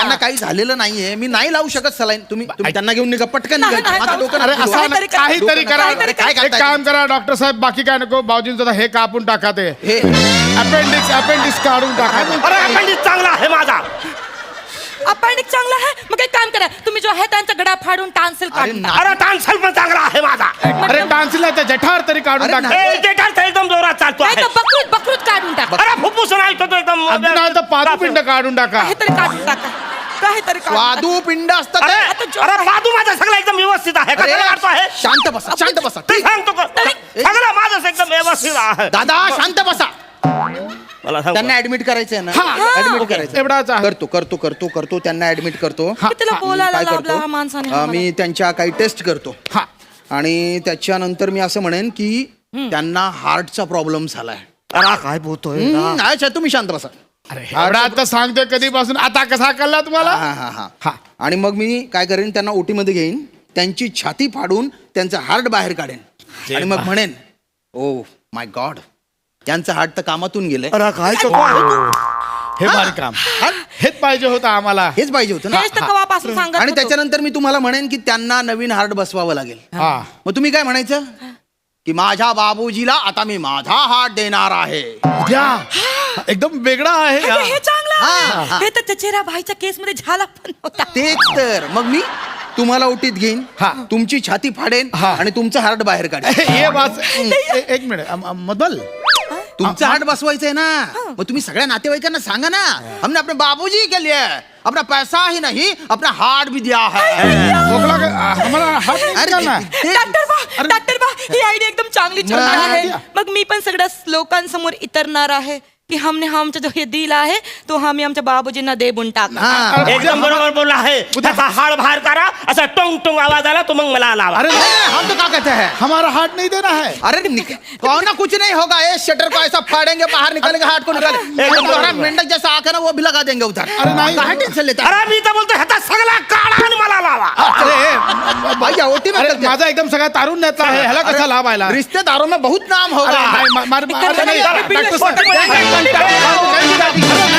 त्यांना काही झालेलं नाहीये, मी नाही लावू शकत सलाईन. तुम्ही त्यांना घेऊन निघा पटकन नाही, निघा. नाही, माझं नाही, डोकं नाही, नका असं फिरवू. नाही, काहीतरी करा. काय एक करताय? काम करा डॉक्टर साहेब, बाकी काय नको. भाऊजींचं हे कापून टाका, ते हे अपेंडिक्स काढून टाका. अरे अपेंडिक्स चांगला आहे माझा. अपेंडिक्स चांगला आहे, मग एक काम करा, तुम्ही जो आहे त्यांचा गडा फाडून टान्सिल काढून टाका. अरे टान्सल पण चांगला आहे माझा. अरे टान्सिलच्या जठार तरी काढून अरे टाका. नाही. ते टाक एकदम जोरात चालतो नाही आहे. तर बकरूत काढून टाका. अरे फुफ्फुस नाही तो एकदम. अगदी नाही तर पादुपिंड काढून टाका. काहीतरी काढून टाका. काहीतरी काढून टाका. स्वादू पिंड असतात अरे ते. आता जो अरे आहे- बाजू माझा सगळं एकदम व्यवस्थित आहे. अरे, कशाला काढतो आहे? शांत बसा, शांत बसा. ते सांगतो का? सगळं माझं एकदम व्यवस्थित आहे. दादा शांत बसा. मला सांग. त्यांना ऍडमिट करायचंय ना? हा. ऍडमिट करायचं. एवढाच आहे. करतो त्यांना ऍडमिट करतो. कितीला बोलायला काय लावला हा करतो माणसाने मी त्यांच्या काही टेस्ट करतो हा. आणि त्याच्यानंतर मी असं म्हणेन की त्यांना हार्टचा प्रॉब्लेम झालाय. अरे काय बोलतोय? अच्छा तुम्ही शांत बसा. एवढा आता सांगतोय कधीपासून, आता कसा कळला तुम्हाला? हा. आणि मग मी काय करेन, त्यांना ओटी मध्ये घेईन, त्यांची छाती फाडून त्यांचं हार्ट बाहेर काढेन आणि मग म्हणेन, ओ माय गॉड, त्यांचं हार्ट तर कामातून गेलंय. अरे काय हे भारी काम. हेच पाहिजे होतं आम्हाला. हेच पाहिजे होतं ना. हेच तर कवापासून सांगत आणि होतो. त्याच्यानंतर मी तुम्हाला म्हणेन की त्यांना नवीन हार्ट बसवावं लागेल. हा. मग तुम्ही काय म्हणायचं की माझ्या बाबूजीला आता मी माझा हार्ट देणार आहे. द्या. एकदम वेगळा आहे अरे, हा. हे चांगलं हा. आहे. हे तर चचेरा भाईच्या केस मध्ये झाला पण होता. तेच तर मग मी तुम्हाला ओटीत घेईन, हा. तुमची छाती फाडेन हा. आणि तुमचं हार्ट बाहेर काढेन. ये बात. एक मिनिट मदल. तुमचं हार्ट बसवायचंय ना, मग तुम्ही सगळ्या नातेवाईकांना सांगा ना, हमने अपने बाबूजी के लिए अपना पैसा ही नहीं अपना हार्ट भी दिया है. खोकला हमारा हात नाही अरे, निघाला. डॉक्टर बा ही आयडिया एकदम चांगली चलणार मग- आहे. मग मी पण सगळ्या लोकांसमोर इतरणार आहे की हमने आमचा जो हे दिल आहे तो आम्ही आमच्या बाबूजींना देऊन टाका. हा. एकदम बरोबर बोलला आहे. त्याचा हाड बाहेर करा, असा टोंग टोंग आवाज आला तो मग मला लावा. अरे नहीं, हम तो क्या कहते हैं, हमारा हार्ट नहीं देना है. अरे कौन ना कुछ नहीं होगा, ये शटर को ऐसा फाड़ेंगे, बाहर निकालेंगे, हार्ट को निकालेंगे, एकदम तुम्हारा बरोबर. मेंढक जैसा आकर ना वो भी लगा देंगे उधर. अरे नहीं. काहे टेंशन लेता है? अरे मी तर बोलतो ह्याचा सगळा काढा आणि मला लावा. अरे भैया ओटी में अरे करते हैं. माझा एकदम सगळा तारून नेता आहे, ह्याला कसा लाभ आयला? रिश्तेदारों में बहुत नाम होगा. अरे, मार- एक काम करा, नाही, या, डॉक्टर बिल्डर- साहेब, काय- काय- काय- काय- काय- काय- काय- काय-